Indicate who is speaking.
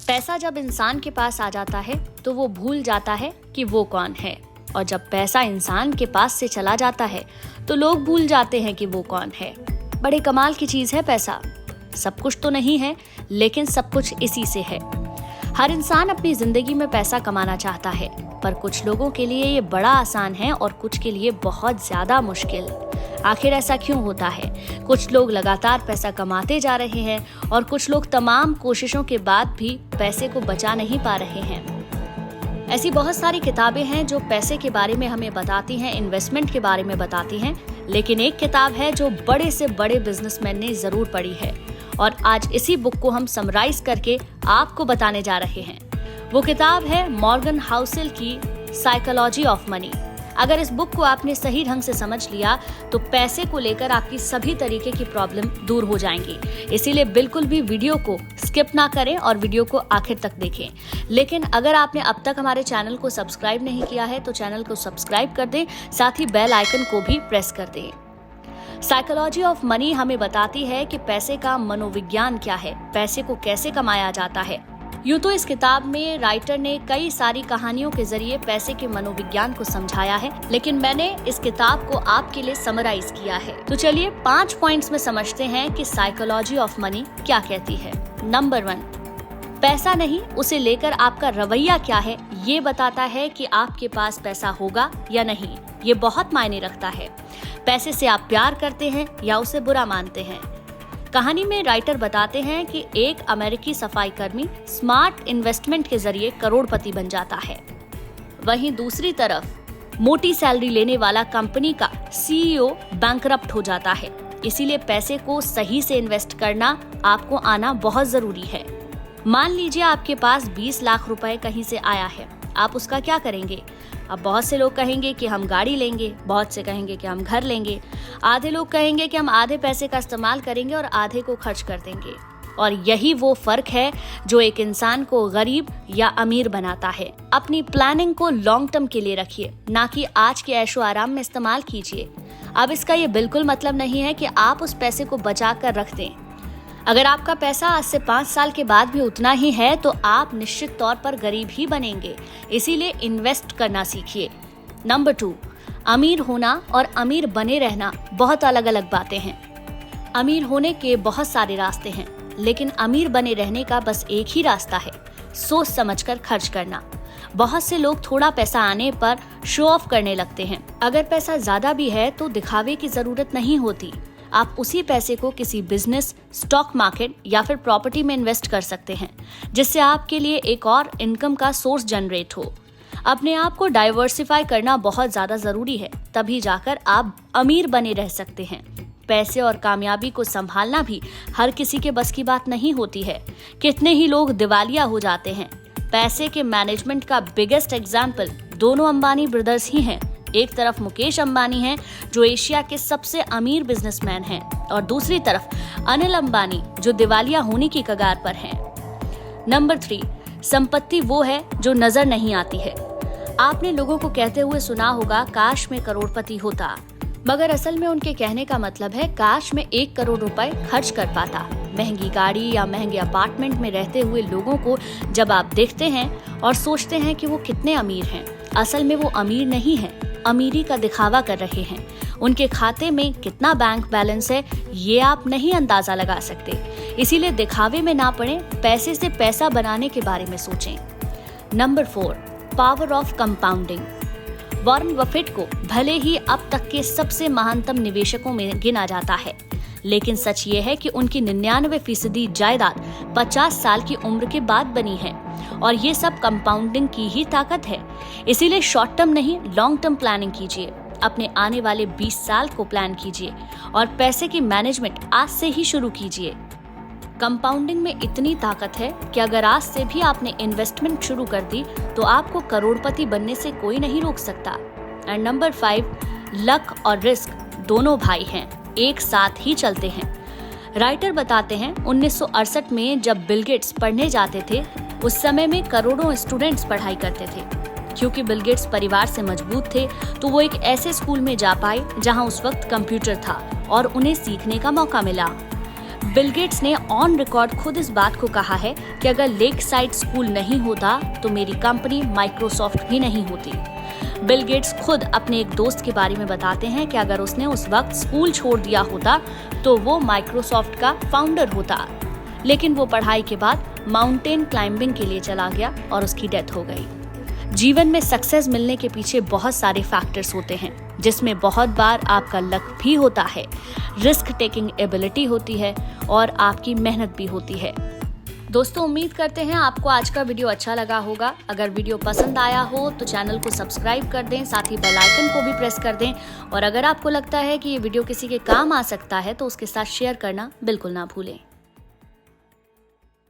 Speaker 1: पैसा जब इंसान के पास आ जाता है तो वो भूल जाता है कि वो कौन है, और जब पैसा इंसान के पास से चला जाता है तो लोग भूल जाते हैं कि वो कौन है। बड़े कमाल की चीज है पैसा। सब कुछ तो नहीं है, लेकिन सब कुछ इसी से है। हर इंसान अपनी जिंदगी में पैसा कमाना चाहता है, पर कुछ लोगों के लिए ये बड़ा आसान है और कुछ के लिए बहुत ज्यादा मुश्किल। आखिर ऐसा क्यों होता है? कुछ लोग लगातार पैसा कमाते जा रहे हैं और कुछ लोग तमाम कोशिशों के बाद भी पैसे को बचा नहीं पा रहे हैं। ऐसी बहुत सारी किताबें हैं जो पैसे के बारे में हमें बताती हैं, इन्वेस्टमेंट के बारे में बताती हैं, लेकिन एक किताब है जो बड़े से बड़े बिजनेसमैन ने जरूर पढ़ी है, और आज इसी बुक को हम समराइज करके आपको बताने जा रहे हैं। वो किताब है मॉर्गन हाउसेल की साइकोलॉजी ऑफ मनी। अगर इस बुक को आपने सही ढंग से समझ लिया तो पैसे को लेकर आपकी सभी तरीके की प्रॉब्लम दूर हो जाएंगी। इसीलिए बिल्कुल भी वीडियो को स्किप ना करें और वीडियो को आखिर तक देखें। लेकिन अगर आपने अब तक हमारे चैनल को सब्सक्राइब नहीं किया है तो चैनल को सब्सक्राइब कर दें, साथ ही बेल आइकन को भी प्रेस कर दें। साइकोलॉजी ऑफ मनी हमें बताती है कि पैसे का मनोविज्ञान क्या है, पैसे को कैसे कमाया जाता है। यूं तो इस किताब में राइटर ने कई सारी कहानियों के जरिए पैसे के मनोविज्ञान को समझाया है, लेकिन मैंने इस किताब को आपके लिए समराइज किया है। तो चलिए 5 पॉइंट्स में समझते हैं कि साइकोलॉजी ऑफ मनी क्या कहती है। नंबर 1, पैसा नहीं, उसे लेकर आपका रवैया क्या है ये बताता है कि आपके पास पैसा होगा या नहीं। ये बहुत मायने रखता है। पैसे से आप प्यार करते हैं या उसे बुरा मानते हैं। कहानी में राइटर बताते हैं कि एक अमेरिकी सफाई कर्मी स्मार्ट इन्वेस्टमेंट के जरिए करोड़पति बन जाता है। वहीं दूसरी तरफ मोटी सैलरी लेने वाला कंपनी का सीईओ बैंकरप्ट हो जाता है। इसीलिए पैसे को सही से इन्वेस्ट करना आपको आना बहुत जरूरी है। मान लीजिए आपके पास 20 लाख रुपए कहीं से आया है, आप उसका क्या करेंगे? अब बहुत से लोग कहेंगे कि हम गाड़ी लेंगे, बहुत से कहेंगे कि हम घर लेंगे, आधे लोग कहेंगे कि हम आधे पैसे का इस्तेमाल करेंगे और आधे को खर्च कर देंगे। और यही वो फर्क है जो एक इंसान को गरीब या अमीर बनाता है। अपनी प्लानिंग को लॉन्ग टर्म के लिए रखिए, ना कि आज के ऐशो आराम में इस्तेमाल कीजिए। अब इसका ये बिल्कुल मतलब नहीं है कि आप उस पैसे को बचा कर रख दें। अगर आपका पैसा आज से 5 साल के बाद भी उतना ही है तो आप निश्चित तौर पर गरीब ही बनेंगे। इसीलिए इन्वेस्ट करना सीखिए। नंबर 2, अमीर होना और अमीर बने रहना बहुत अलग अलग बातें हैं। अमीर होने के बहुत सारे रास्ते हैं, लेकिन अमीर बने रहने का बस एक ही रास्ता है, सोच समझकर खर्च करना। बहुत से लोग थोड़ा पैसा आने पर शो ऑफ करने लगते हैं। अगर पैसा ज्यादा भी है तो दिखावे की जरूरत नहीं होती। आप उसी पैसे को किसी बिजनेस, स्टॉक मार्केट या फिर प्रॉपर्टी में इन्वेस्ट कर सकते हैं, जिससे आपके लिए एक और इनकम का सोर्स जनरेट हो। अपने आप को डाइवर्सिफाई करना बहुत ज्यादा जरूरी है, तभी जाकर आप अमीर बने रह सकते हैं। पैसे और कामयाबी को संभालना भी हर किसी के बस की बात नहीं होती है। कितने ही लोग दिवालिया हो जाते हैं। पैसे के मैनेजमेंट का बिगेस्ट एग्जाम्पल दोनों अंबानी ब्रदर्स ही हैं। एक तरफ मुकेश अंबानी हैं, जो एशिया के सबसे अमीर बिजनेसमैन हैं, और दूसरी तरफ अनिल अंबानी, जो दिवालिया होने की कगार पर हैं। नंबर 3, संपत्ति वो है जो नजर नहीं आती है। आपने लोगों को कहते हुए सुना होगा, काश मैं करोड़पति होता, मगर असल में उनके कहने का मतलब है काश मैं 1 करोड़ रुपए खर्च कर पाता। महंगी गाड़ी या महंगे अपार्टमेंट में रहते हुए लोगों को जब आप देखते हैं और सोचते हैं कि वो कितने अमीर हैं, असल में वो अमीर नहीं है, अमीरी का दिखावा कर रहे हैं। उनके खाते में कितना बैंक बैलेंस है ये आप नहीं अंदाजा लगा सकते। इसीलिए दिखावे में ना पड़े, पैसे से पैसा बनाने के बारे में सोचें। Number 4, power of compounding. Warren Buffett को भले ही अब तक के सबसे महानतम निवेशकों में गिना जाता है, लेकिन सच ये है कि उनकी 99% जायदाद 50 साल की उम्र के बाद बनी है, और ये सब कंपाउंडिंग की ही ताकत है। इसीलिए शॉर्ट टर्म नहीं, लॉन्ग टर्म प्लानिंग कीजिए। अपने आने वाले 20 साल को प्लान कीजिए और पैसे की मैनेजमेंट आज से ही शुरू कीजिए। कंपाउंडिंग में इतनी ताकत है कि अगर आज से भी आपने इन्वेस्टमेंट शुरू कर दी तो आपको करोड़पति बनने से कोई नहीं रोक सकता। एंड नंबर 5, लक और रिस्क दोनों भाई हैं, एक साथ ही चलते हैं। राइटर बताते हैं 1968 में जब बिल गेट्स पढ़ने जाते थे, उस समय में करोड़ों स्टूडेंट्स पढ़ाई करते थे। क्योंकि बिल गेट्स परिवार से मजबूत थे तो वो एक ऐसे स्कूल में जा पाए जहां उस वक्त कंप्यूटर था और उन्हें सीखने का मौका मिला। बिल गेट्स ने ऑन रिकॉर्ड खुद इस बात को कहा है कि अगर लेक साइड स्कूल नहीं होता तो मेरी कंपनी माइक्रोसॉफ्ट भी नहीं होती। बिल गेट्स खुद अपने एक दोस्त के बारे में बताते हैं कि अगर उसने उस वक्त स्कूल छोड़ दिया होता तो वो माइक्रोसॉफ्ट का फाउंडर होता, लेकिन वो पढ़ाई के बाद माउंटेन क्लाइंबिंग के लिए चला गया और उसकी डेथ हो गई। जीवन में सक्सेस मिलने के पीछे बहुत सारे फैक्टर्स होते हैं, जिसमें बहुत बार आपका लक भी होता है, रिस्क टेकिंग एबिलिटी होती है और आपकी मेहनत भी होती है। दोस्तों, उम्मीद करते हैं आपको आज का वीडियो अच्छा लगा होगा। अगर वीडियो पसंद आया हो तो चैनल को सब्सक्राइब कर दें, साथ ही बेल आइकन को भी प्रेस कर दें और अगर आपको लगता है कि ये वीडियो किसी के काम आ सकता है तो उसके साथ शेयर करना बिल्कुल ना भूलें।